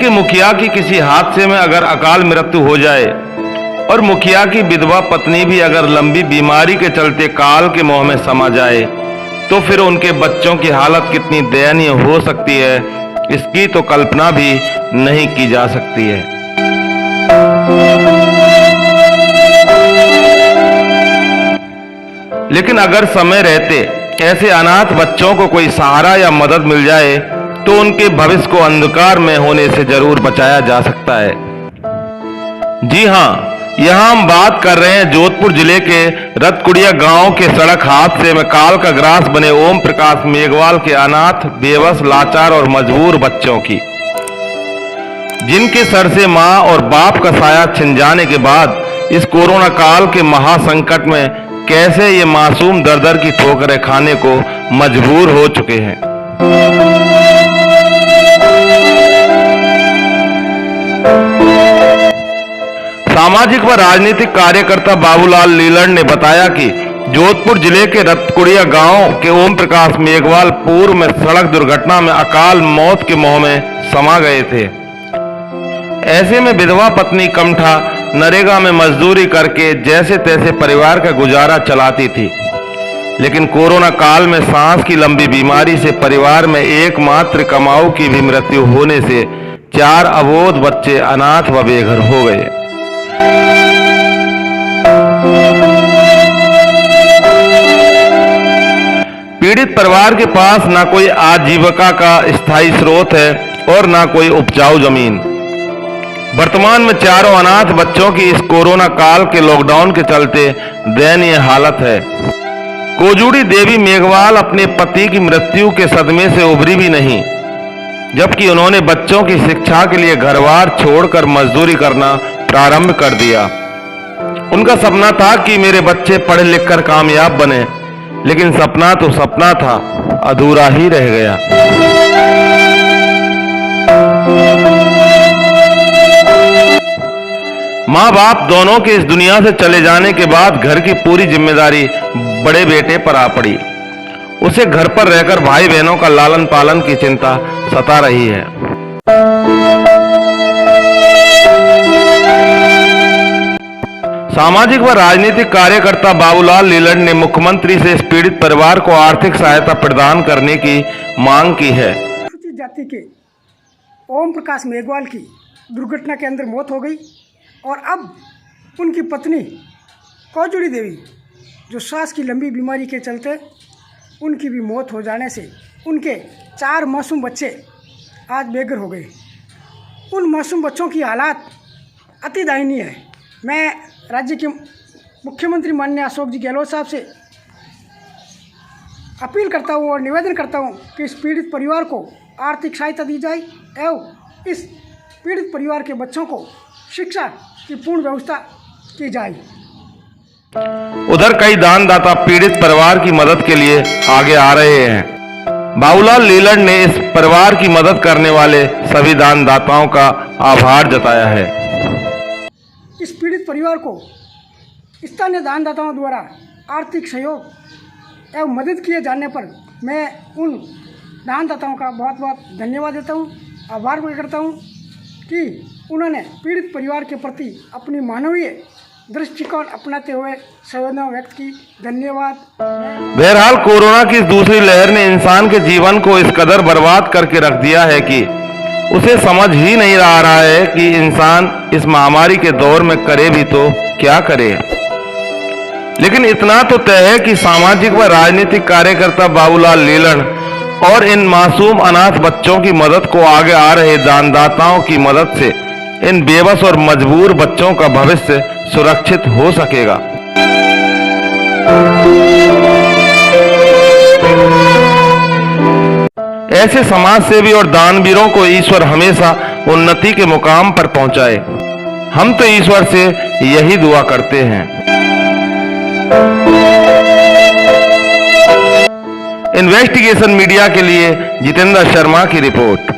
कि मुखिया की किसी हादसे में अगर अकाल मृत्यु हो जाए और मुखिया की विधवा पत्नी भी अगर लंबी बीमारी के चलते काल के मुंह में समा जाए तो फिर उनके बच्चों की हालत कितनी दयनीय हो सकती है, इसकी तो कल्पना भी नहीं की जा सकती है। लेकिन अगर समय रहते ऐसे अनाथ बच्चों को कोई सहारा या मदद मिल जाए तो उनके भविष्य को अंधकार में होने से जरूर बचाया जा सकता है। जी हां, यहां हम बात कर रहे हैं जोधपुर जिले के रतकुड़िया गांव के सड़क हादसे में काल का ग्रास बने ओम प्रकाश मेघवाल के अनाथ, बेबस, लाचार और मजबूर बच्चों की, जिनके सर से मां और बाप का साया छिन जाने के बाद इस कोरोना काल के महासंकट में कैसे ये मासूम दर दर की ठोकरें खाने को मजबूर हो चुके हैं। सामाजिक व राजनीतिक कार्यकर्ता बाबूलाल लीलड़ ने बताया कि जोधपुर जिले के रतकुड़िया गांव के ओम प्रकाश मेघवाल पूर्व में सड़क दुर्घटना में अकाल मौत के मुंह में समा गए थे। ऐसे में विधवा पत्नी कमठा नरेगा में मजदूरी करके जैसे तैसे परिवार का गुजारा चलाती थी, लेकिन कोरोना काल में सांस की लंबी बीमारी से परिवार में एकमात्र कमाऊ की भी मृत्यु होने से 4 अबोध बच्चे अनाथ व बेघर हो गए। पीड़ित परिवार के पास ना कोई आजीविका का स्थायी स्रोत है और ना कोई उपजाऊ जमीन। वर्तमान में चारों अनाथ बच्चों की इस कोरोना काल के लॉकडाउन के चलते दयनीय हालत है। कोजूड़ी देवी मेघवाल अपने पति की मृत्यु के सदमे से उभरी भी नहीं, जबकि उन्होंने बच्चों की शिक्षा के लिए घरबार छोड़कर मजदूरी करना प्रारंभ कर दिया। उनका सपना था कि मेरे बच्चे पढ़ लिख कर कामयाब बने, लेकिन सपना तो सपना था, अधूरा ही रह गया। माँ बाप दोनों के इस दुनिया से चले जाने के बाद घर की पूरी जिम्मेदारी बड़े बेटे पर आ पड़ी। उसे घर पर रहकर भाई बहनों का लालन पालन की चिंता सता रही है। सामाजिक व राजनीतिक कार्यकर्ता बाबूलाल लीलड़ ने मुख्यमंत्री से इस पीड़ित परिवार को आर्थिक सहायता प्रदान करने की मांग की है। अनुसूचित जाति के ओम प्रकाश मेघवाल की दुर्घटना के अंदर मौत हो गई और अब उनकी पत्नी कोजूड़ी देवी, जो सांस की लंबी बीमारी के चलते उनकी भी मौत हो जाने से उनके 4 मासूम बच्चे आज बेघर हो गए। उन मासूम बच्चों की हालात अति दयनीय है। मैं राज्य के मुख्यमंत्री माननीय अशोक जी गहलोत साहब से अपील करता हूँ और निवेदन करता हूँ कि इस पीड़ित परिवार को आर्थिक सहायता दी जाए एवं इस पीड़ित परिवार के बच्चों को शिक्षा की पूर्ण व्यवस्था की जाए। उधर कई दानदाता पीड़ित परिवार की मदद के लिए आगे आ रहे हैं। बाबूलाल लीलड़ ने इस परिवार की मदद करने वाले सभी दानदाताओं का आभार जताया है। इस पीड़ित परिवार को स्थानीय दानदाताओं द्वारा आर्थिक सहयोग एवं मदद किए जाने पर मैं उन दानदाताओं का बहुत बहुत धन्यवाद देता हूं, आभार व्यक्त करता हूं कि उन्होंने पीड़ित परिवार के प्रति अपनी मानवीय दृष्टिकोण अपनाते हुए संवेदना व्यक्त की। धन्यवाद। बहरहाल कोरोना की इस दूसरी लहर ने इंसान के जीवन को इस कदर बर्बाद करके रख दिया है कि उसे समझ ही नहीं आ रहा है कि इंसान इस महामारी के दौर में करे भी तो क्या करे। लेकिन इतना तो तय है कि सामाजिक व राजनीतिक कार्यकर्ता बाबूलाल लीलड़ और इन मासूम अनाथ बच्चों की मदद को आगे आ रहे दानदाताओं की मदद से इन बेबस और मजबूर बच्चों का भविष्य सुरक्षित हो सकेगा। ऐसे समाज सेवी और दानवीरों को ईश्वर हमेशा उन्नति के मुकाम पर पहुंचाए। हम तो ईश्वर से यही दुआ करते हैं। इन्वेस्टिगेशन मीडिया के लिए जितेंद्र शर्मा की रिपोर्ट।